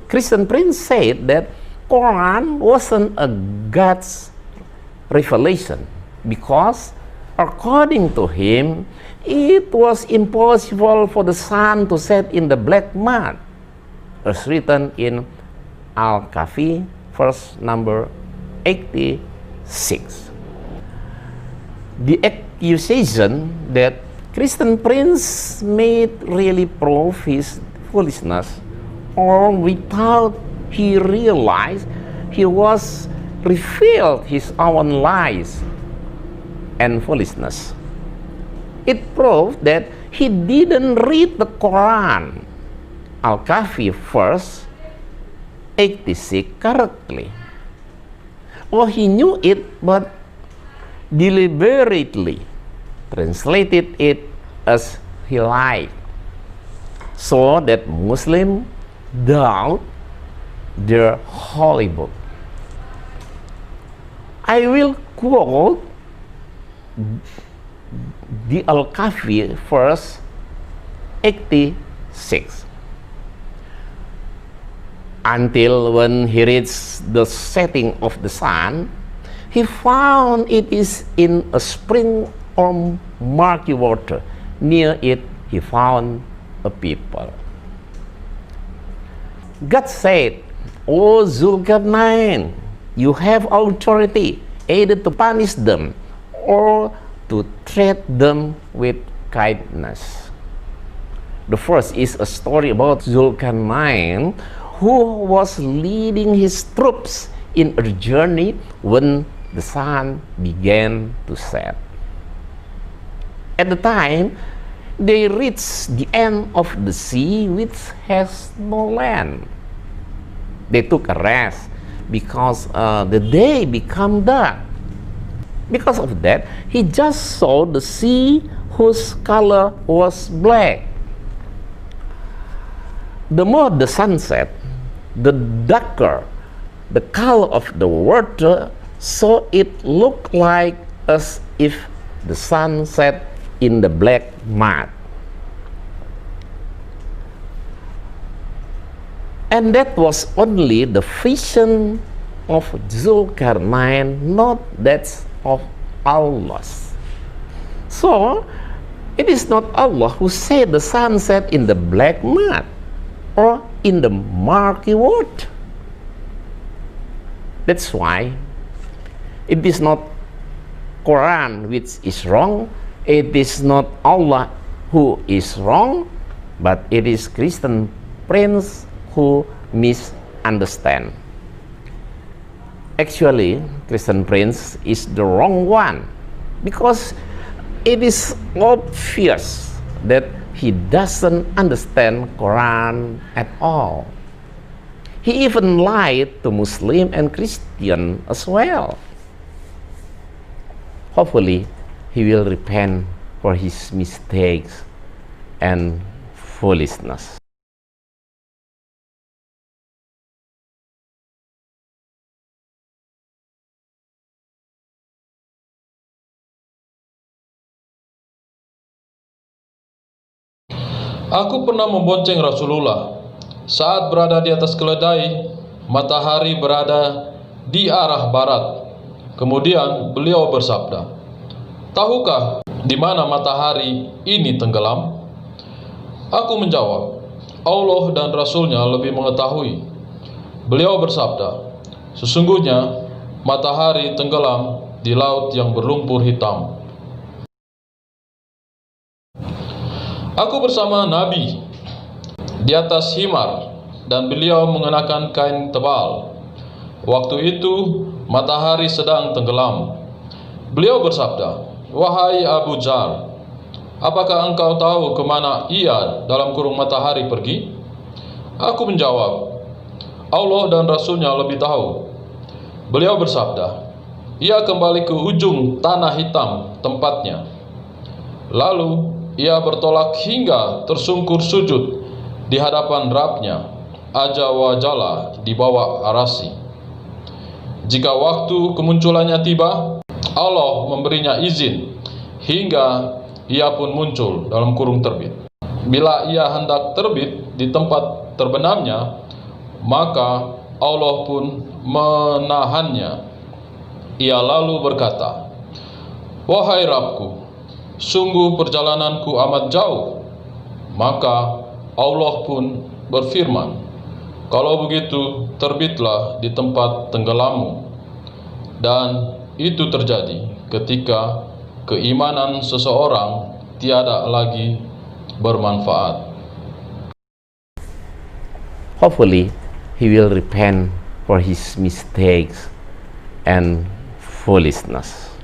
Christian Prince said that Quran wasn't a God's revelation because according to him it was impossible for the sun to set in the black mud, as written in Al-Kahfi verse number 86. The accusation that Christian Prince made really prove his foolishness, or without he realized he was revealed his own lies and foolishness. It proved that he didn't read the Quran, Al-Kahfi verse 86 correctly, or he knew it but deliberately translated it as he liked, so that Muslims doubt their holy book. I will quote the Al-Kahfi verse 86. Until when he reached the setting of the sun, he found it is in a spring or murky water. Near it he found a people. God said, "O Zulkarnain, you have authority either to punish them or to treat them with kindness." The first is a story about Zulkarnain, who was leading his troops in a journey when the sun began to set. At the time, they reached the end of the sea, which has no land. They took a rest because the day became dark. Because of that, he just saw the sea whose color was black. The more the sun set, the darker the color of the water, so it looked like as if the sun set in the black mud. And that was only the vision of Zulkarnain, not that of Allah. So, it is not Allah who said the sun set in the black mud or in the murky water. That's why it is not Quran which is wrong, it is not Allah who is wrong, but it is Christian Prince who misunderstand. Actually, Christian Prince is the wrong one, because it is obvious that he doesn't understand Quran at all. He even lied to Muslim and Christian as well. Hopefully, he will repent for his mistakes and foolishness. Aku pernah membonceng Rasulullah. Saat berada di atas keledai, matahari berada di arah barat. Kemudian beliau bersabda, "Tahukah di mana matahari ini tenggelam?" Aku menjawab, "Allah dan Rasulnya lebih mengetahui." Beliau bersabda, "Sesungguhnya matahari tenggelam di laut yang berlumpur hitam." Aku bersama Nabi di atas himar dan beliau mengenakan kain tebal. Waktu itu matahari sedang tenggelam. Beliau bersabda, "Wahai Abu Dzar, apakah engkau tahu kemana ia dalam kurung matahari pergi?" Aku menjawab, "Allah dan Rasulnya lebih tahu." Beliau bersabda, "Ia kembali ke ujung tanah hitam tempatnya." Lalu ia bertolak hingga tersungkur sujud di hadapan Rabb-Nya, Azza wa Jalla, di bawah arasy. Jika waktu kemunculannya tiba, Allah memberinya izin hingga ia pun muncul dalam kurung terbit. Bila ia hendak terbit di tempat terbenamnya, Maka Allah pun menahannya. Ia lalu berkata, "Wahai Rabbku, sungguh perjalananku amat jauh." Maka Allah pun berfirman, "Kalau begitu, terbitlah di tempat tenggelammu." Dan itu terjadi ketika keimanan seseorang tiada lagi bermanfaat. Hopefully, he will repent for his mistakes and foolishness.